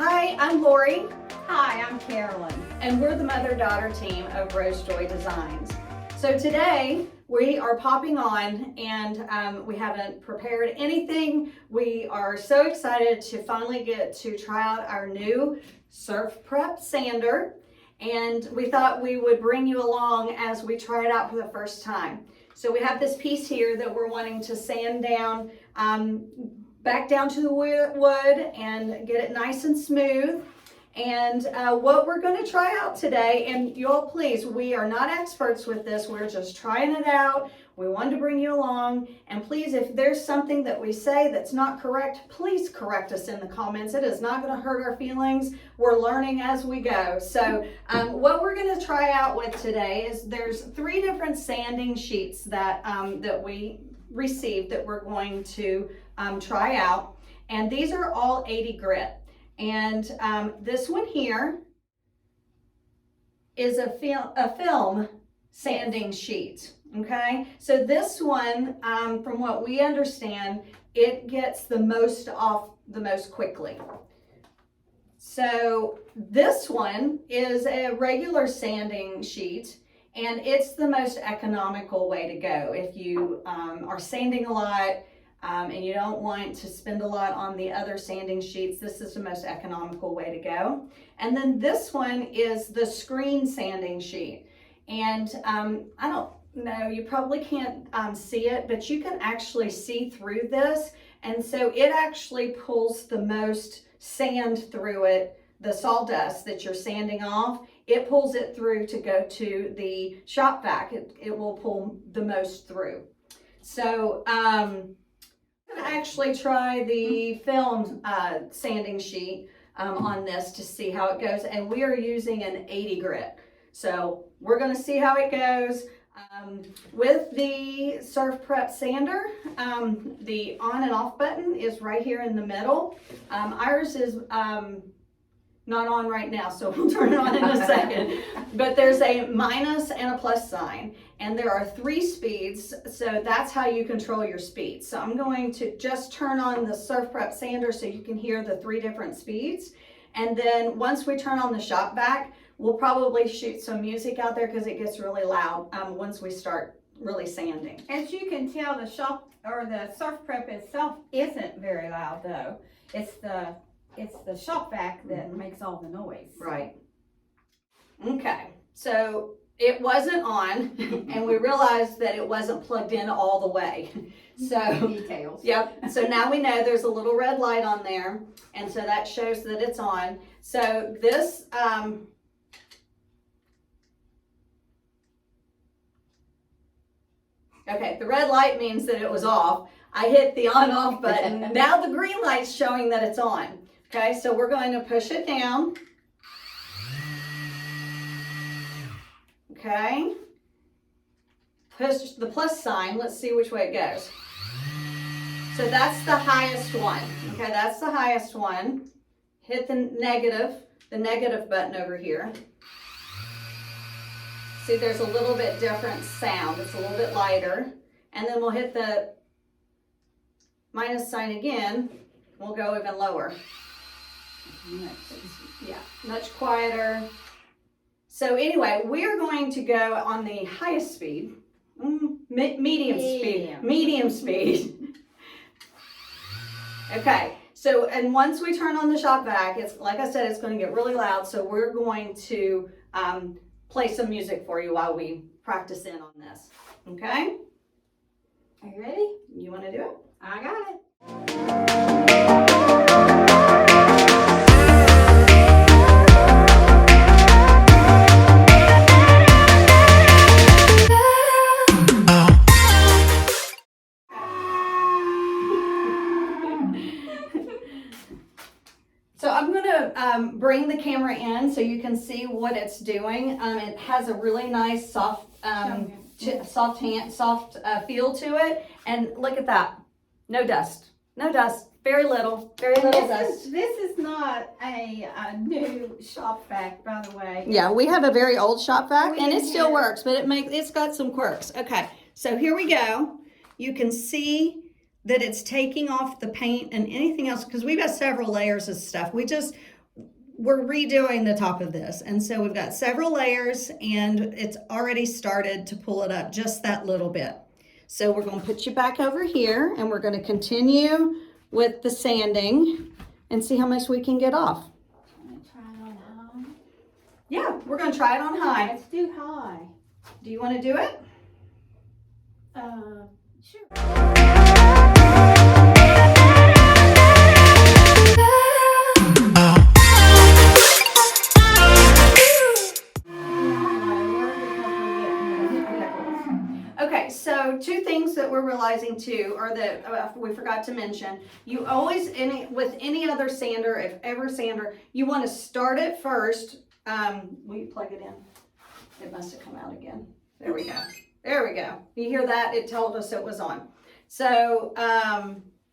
Hi, I'm Lori, Hi, I'm Carolyn. and we're the mother-daughter team of Rose Joy Designs. So today we are popping on, and we haven't prepared anything. We are so excited to finally get to try out our new Surf Prep sander, and we thought we would bring you along as we try it out for the first time. So we have this piece here that we're wanting to sand down, back down to the wood and get it nice and smooth. And what we're going to try out today, and you all please, we are not experts with this, we're just trying it out. We wanted to bring you along, and please, if there's something that we say that's not correct, please correct us in the comments. It is not going to hurt our feelings. We're learning as we go. So what we're going to try out with today is there's 3 different sanding sheets that that we received that we're going to try out, and these are all 80 grit. And this one here is a film sanding sheet. Okay, so this one, from what we understand, it gets the most off the most quickly. So this one is a regular sanding sheet, and it's the most economical way to go if you are sanding a lot. And you don't want to spend a lot on the other sanding sheets. This is the most economical way to go. And then this one is the screen sanding sheet. And I don't know, you probably can't see it, but you can actually see through this. And so it actually pulls the most sand through it, the sawdust that you're sanding off. It pulls it through to go to the shop vac. It will pull the most through. So, actually try the film sanding sheet on this to see how it goes, and we are using an 80 grit, so we're going to see how it goes. With the Surf Prep sander, the on and off button is right here in the middle. Ours is not on right now, so we'll turn it on in a second. But there's a minus and a plus sign, and there are 3 speeds, so that's how you control your speeds. So I'm going to just turn on the Surf Prep sander so you can hear the 3 different speeds. And then once we turn on the shop vac, we'll probably shoot some music out there because it gets really loud once we start really sanding. As you can tell, the Surf Prep itself isn't very loud though. It's the shop vac that makes all the noise. Right. Okay, so it wasn't on, and we realized that it wasn't plugged in all the way. So details. Yep. So now we know there's a little red light on there, and so that shows that it's on. So this okay, the red light means that it was off. I hit the on-off button. Now the green light's showing that it's on. Okay, so we're going to push it down. Okay. Push the plus sign. Let's see which way it goes. So that's the highest one. Okay, that's the highest one. Hit the negative button over here. See, there's a little bit different sound. It's a little bit lighter. And then we'll hit the minus sign again. We'll go even lower. Yeah, much quieter. So anyway, we're going to go on the highest speed, medium speed. Okay, so and once we turn on the shop vac, it's like I said, it's going to get really loud. So we're going to play some music for you while we practice in on this. Okay? Are you ready? You want to do it? I got it. So I'm going to bring the camera in so you can see what it's doing. It has a really nice soft feel to it, and look at that. No dust, very little dust. This is not a new shop vac, by the way. Yeah, we have a very old shop vac, and it still works, but it's got some quirks. Okay, so here we go. You can see that it's taking off the paint and anything else, because we've got several layers of stuff. we're redoing the top of this. And so we've got several layers and it's already started to pull it up just that little bit. So we're gonna put you back over here and we're gonna continue with the sanding and see how much we can get off. Try it on high. Yeah, we're gonna try it on high. Let's do high. Do you wanna do it? Sure. Okay, so two things that we're realizing too are that we forgot to mention. You always, with any other sander, if ever sander, you want to start it first. Will you plug it in? It must have come out again. There we go. There we go. You hear that? It told us it was on. So,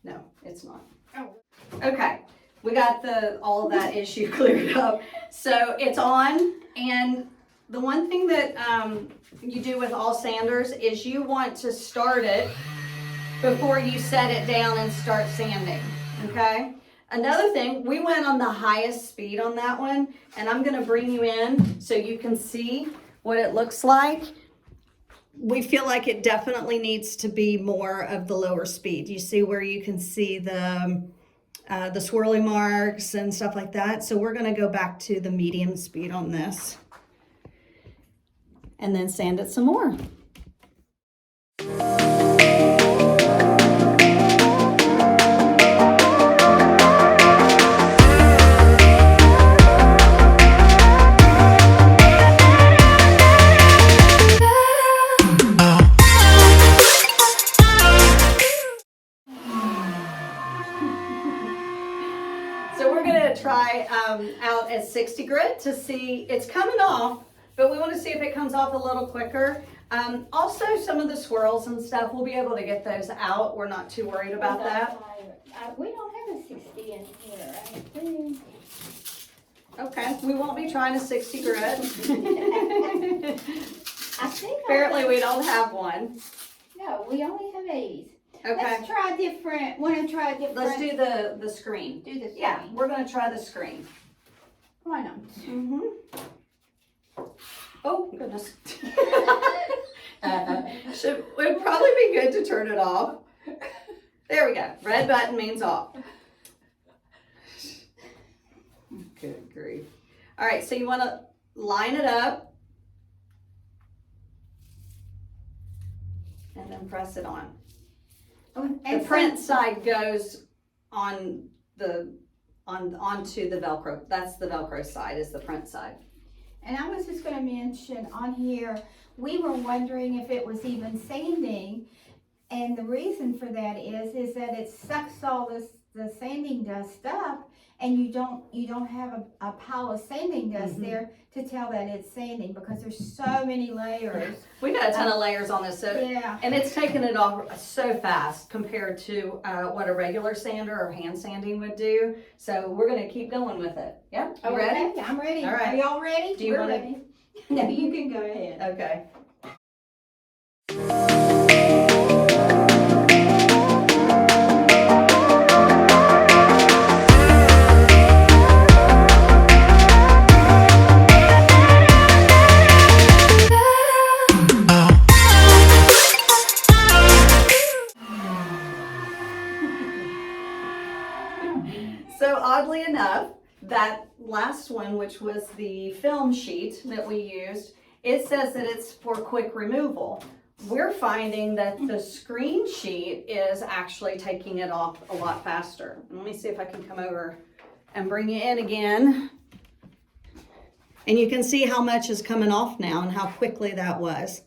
no, it's not. Oh. Okay, we got all of that issue cleared up. So it's on, and the one thing that you do with all sanders is you want to start it before you set it down and start sanding, okay? Another thing, we went on the highest speed on that one, and I'm gonna bring you in so you can see what it looks like. We feel like it definitely needs to be more of the lower speed. You see where you can see the swirly marks and stuff like that. So we're gonna go back to the medium speed on this and then sand it some more. So we're gonna try out at 60 grit to see, it's coming off, but we want to see if it comes off a little quicker. Also, some of the swirls and stuff, we'll be able to get those out. We're not too worried about that. We don't have a 60 in here, I think. Okay, we won't be trying a 60 grit. I think Apparently we don't have one. No, we only have 80s. Okay, Let's try different. Want to try different? let's do the screen. Do the Yeah, screen. we're gonna try the screen. Why not? Mm-hmm. Oh, goodness. It'd probably be good to turn it off. There we go. Red button means off. Good grief. All right, so you want to line it up and then press it on. The print side goes on onto the Velcro. That's the Velcro side, is the print side. And I was just going to mention on here, we were wondering if it was even sanding, and the reason for that is that it sucks all the sanding dust up, and you don't have a pile of sanding dust there to tell that it's sanding, because there's so many layers. We got a ton of layers on this, so Yeah. and it's taken it off so fast compared to what a regular sander or hand sanding would do. So we're gonna keep going with it. Yeah, you ready? Okay, I'm ready. All right. Are y'all ready? Do you We're wanna- ready. No, you can go ahead. Okay. So oddly enough, that last one, which was the film sheet that we used, it says that it's for quick removal. We're finding that the screen sheet is actually taking it off a lot faster. Let me see if I can come over and bring you in again. And you can see how much is coming off now and how quickly that was.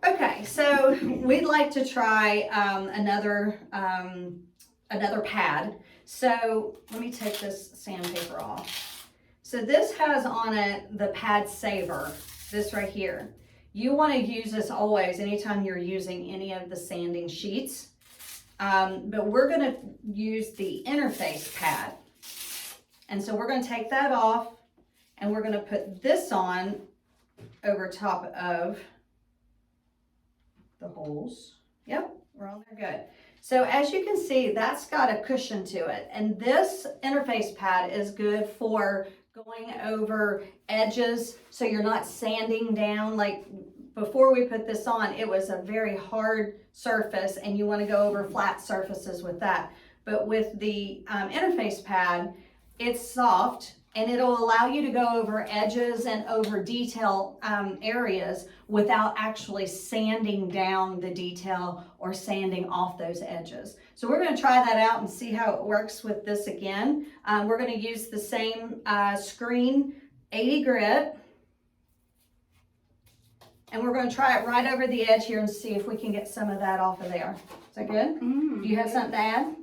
Okay, so we'd like to try another pad. So let me take this sandpaper off. So this has on it the pad saver, this right here. You want to use this always anytime you're using any of the sanding sheets. But we're going to use the interface pad. And so we're going to take that off and we're going to put this on over top of the holes. Yep, we're on there good. So as you can see, that's got a cushion to it. And this interface pad is good for going over edges so you're not sanding down. Like before we put this on, it was a very hard surface and you want to go over flat surfaces with that. But with the interface pad, it's soft and it'll allow you to go over edges and over detail areas without actually sanding down the detail or sanding off those edges. So we're going to try that out and see how it works with this again. We're going to use the same screen 80 grit. And we're going to try it right over the edge here and see if we can get some of that off of there. Is that good? Do you have something to add?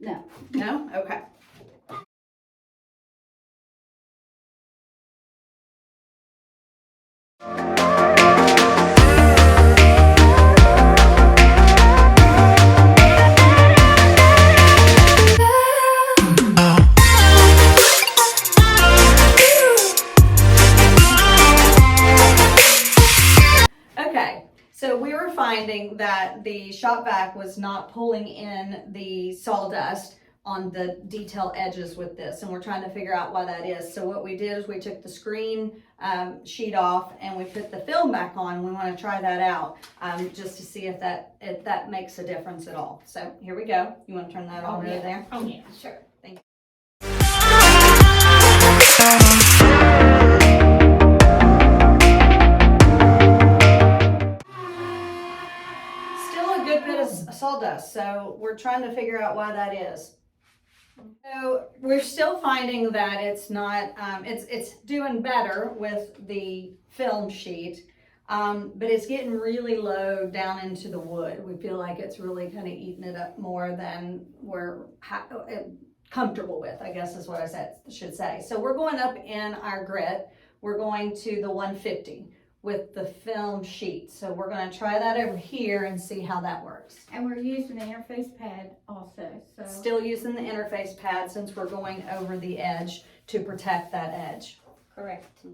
No. No? Okay. So we were finding that the shop vac was not pulling in the sawdust on the detail edges with this, and we're trying to figure out why that is. So what we did is we took the screen sheet off and we put the film back on. We want to try that out just to see if that makes a difference at all. So here we go. You want to turn that on over there? Oh yeah, sure. Thank you. Sawdust, so we're trying to figure out why that is. So we're still finding that it's not, it's doing better with the film sheet, but it's getting really low down into the wood. We feel like it's really kind of eating it up more than we're comfortable with, I guess is what I should say. So we're going up in our grit. We're going to the 150. With the film sheet. So we're going to try that over here and see how that works. And we're using the interface pad also. So still using the interface pad since we're going over the edge to protect that edge. Correct.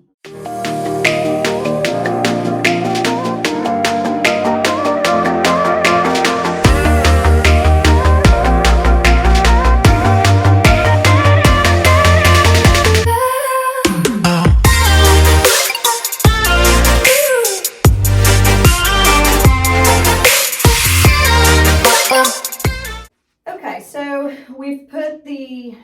We've put the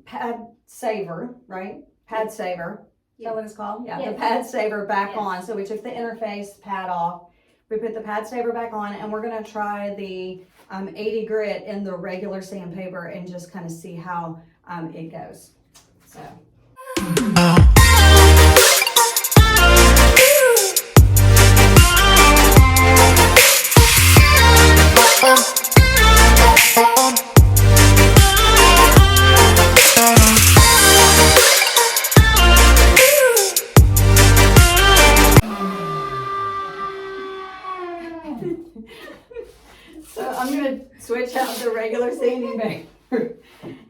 pad saver, right? Pad saver. Is that what it's called? Yeah, the pad saver back on. So we took the interface pad off. We put the pad saver back on, and we're going to try the 80 grit in the regular sandpaper and just kind of see how it goes. So. So I'm going to switch out the regular sanding paper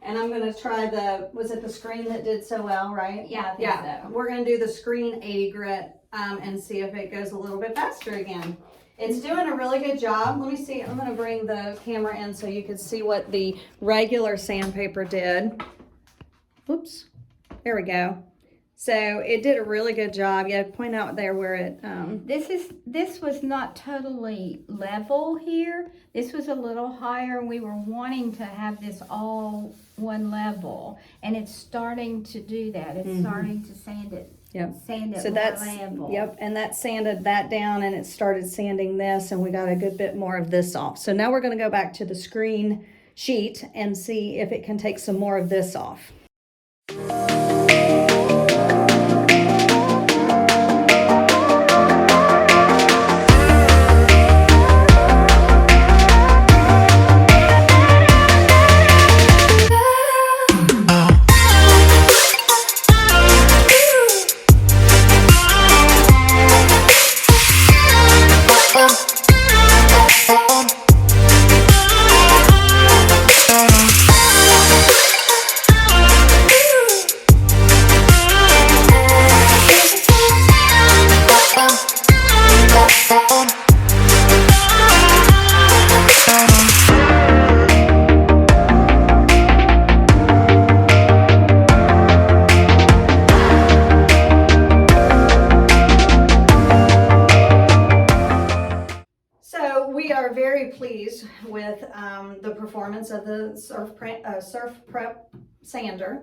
and I'm going to try was it the screen that did so well, right? Yeah, I think so. We're going to do the screen 80 grit and see if it goes a little bit faster again. It's doing a really good job. Let me see. I'm going to bring the camera in so you can see what the regular sandpaper did. Oops. There we go. So it did a really good job. Yeah, point out there where it. This was not totally level here. This was a little higher, and we were wanting to have this all one level, and it's starting to do that. It's starting to sand it. Yep. Sand it so that's level. Yep, and that sanded that down, and it started sanding this, and we got a good bit more of this off. So now we're going to go back to the screen sheet and see if it can take some more of this off. we are very pleased with the performance of the Surf Prep sander,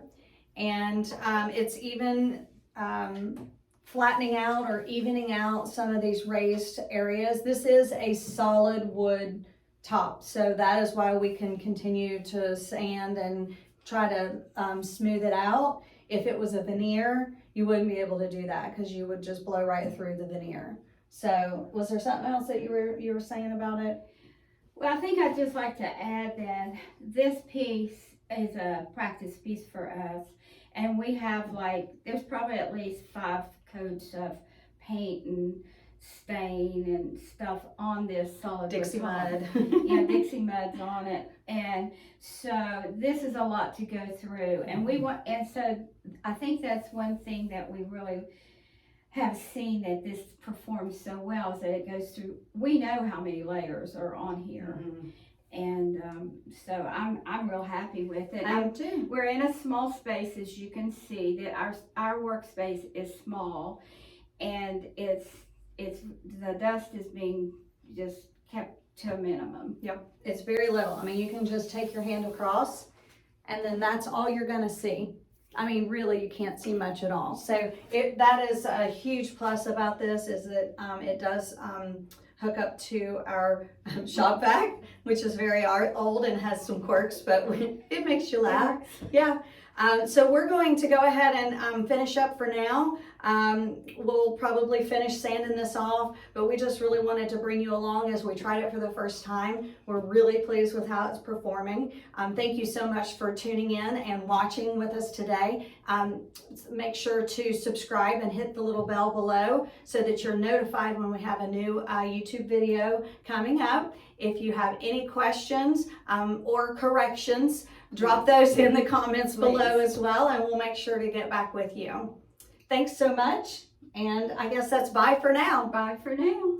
and it's even flattening out or evening out some of these raised areas. This is a solid wood top, so that is why we can continue to sand and try to smooth it out. If it was a veneer, you wouldn't be able to do that because you would just blow right through the veneer. So was there something else that you were saying about it? Well, I think I'd just like to add that this piece is a practice piece for us, and we have there's probably at least 5 coats of paint and stain and stuff on this solid Dixie mud. Yeah, Dixie mud's on it, and so this is a lot to go through, and so I think that's one thing that we really have seen that this performs so well is that it goes through. We know how many layers are on here, and so I'm real happy with it. I am too. We're in a small space, as you can see. That our workspace is small, and it's the dust is being just kept to a minimum. Yep, it's very little. I mean, you can just take your hand across, and then that's all you're gonna see. I mean, really, you can't see much at all. So that is a huge plus about this, is that it does hook up to our shop vac, which is very old and has some quirks, but it makes you laugh. Yeah. So we're going to go ahead and finish up for now. We'll probably finish sanding this off, but we just really wanted to bring you along as we tried it for the first time. We're really pleased with how it's performing. Thank you so much for tuning in and watching with us today. Make sure to subscribe and hit the little bell below so that you're notified when we have a new YouTube video coming up. If you have any questions or corrections, drop those in the comments below as well, and we'll make sure to get back with you. Thanks so much, and I guess that's bye for now. Bye for now.